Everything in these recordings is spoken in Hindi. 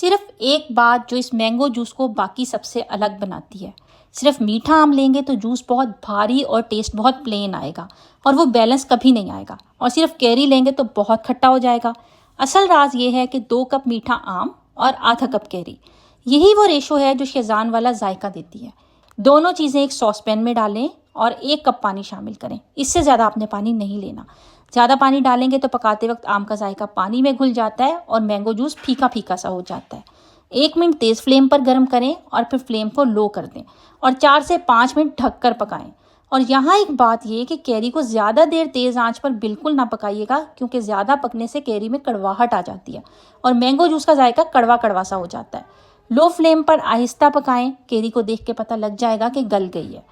सिर्फ एक बात जो इस मैंगो जूस को बाकी सबसे अलग बनाती है, सिर्फ मीठा आम लेंगे तो जूस बहुत भारी और टेस्ट बहुत प्लेन आएगा और वो बैलेंस कभी नहीं आएगा। और सिर्फ कैरी लेंगे तो बहुत खट्टा हो जाएगा। असल राज ये है कि 2 कप मीठा आम और आधा कप कैरी, यही वो रेशो है जो शेज़वान वाला जायका देती है। दोनों चीज़ें एक सॉसपैन में डालें और 1 कप पानी शामिल करें। इससे ज़्यादा आपने पानी नहीं लेना। ज़्यादा पानी डालेंगे तो पकाते वक्त आम का जायका पानी में घुल जाता है और मैंगो जूस फीका फीका सा हो जाता है। 1 मिनट तेज़ फ्लेम पर गर्म करें और फिर फ्लेम को लो कर दें और 4 से 5 मिनट ढककर पकाएं। और यहाँ एक बात ये कि कैरी को ज़्यादा देर तेज़ आंच पर बिल्कुल ना पकाइएगा, क्योंकि ज़्यादा पकने से कैरी में कड़वाहट आ जाती है और मैंगो जूस का जायका कड़वा कड़वा सा हो जाता है। लो फ्लेम पर आहिस्ता पकाएं। कैरी को देख के पता लग जाएगा कि गल गई है।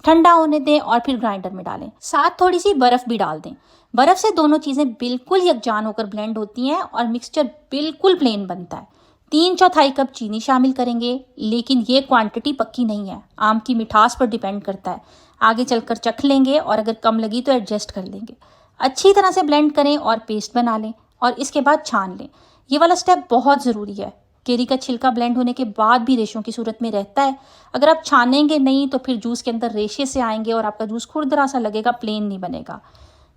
ठंडा होने दें और फिर ग्राइंडर में डालें। साथ थोड़ी सी बर्फ़ भी डाल दें। बर्फ़ से दोनों चीज़ें बिल्कुल यकजान होकर ब्लेंड होती हैं और मिक्सचर बिल्कुल प्लेन बनता है। 3/4 कप चीनी शामिल करेंगे, लेकिन ये क्वांटिटी पक्की नहीं है, आम की मिठास पर डिपेंड करता है। आगे चलकर चख लेंगे और अगर कम लगी तो एडजस्ट कर लेंगे। अच्छी तरह से ब्लेंड करें और पेस्ट बना लें और इसके बाद छान लें। ये वाला स्टेप बहुत ज़रूरी है। कैरी का छिलका ब्लेंड होने के बाद भी रेशों की सूरत में रहता है। अगर आप छानेंगे नहीं तो फिर जूस के अंदर रेशे से आएंगे और आपका जूस खुरदरा सा लगेगा, प्लेन नहीं बनेगा।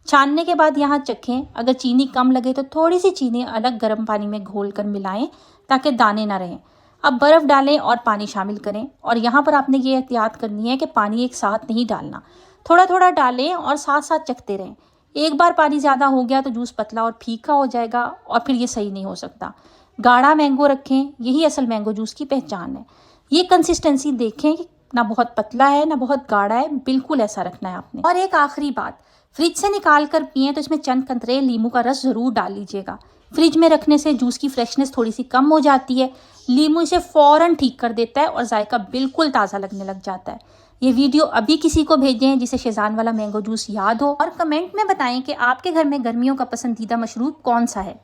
छानने के बाद यहाँ चखें। अगर चीनी कम लगे तो थोड़ी सी चीनी अलग गर्म पानी में घोल कर मिलाएं ताकि दाने ना रहें। अब बर्फ़ डालें और पानी शामिल करें और यहाँ पर आपने ये एहतियात करनी है कि पानी एक साथ नहीं डालना, थोड़ा थोड़ा डालें और साथ साथ चखते रहें। एक बार पानी ज़्यादा हो गया तो जूस पतला और फीका हो जाएगा और फिर ये सही नहीं हो सकता। गाढ़ा मैंगो रखें, यही असल मैंगो जूस की पहचान है। ये कंसिस्टेंसी देखें कि ना बहुत पतला है ना बहुत गाढ़ा है, बिल्कुल ऐसा रखना है आपने। और एक आखिरी बात, फ्रिज से निकाल कर पिएँ तो इसमें चंद कतरे नींबू का रस ज़रूर डाल लीजिएगा। फ्रिज में रखने से जूस की फ्रेशनेस थोड़ी सी कम हो जाती है। नींबू इसे फ़ौरन ठीक कर देता है और जायका बिल्कुल ताज़ा लगने लग जाता है। ये वीडियो अभी किसी को भेजें जिसे शेज़वान वाला मैंगो जूस याद हो और कमेंट में बताएं कि आपके घर में गर्मियों का पसंदीदा मशरूब कौन सा है।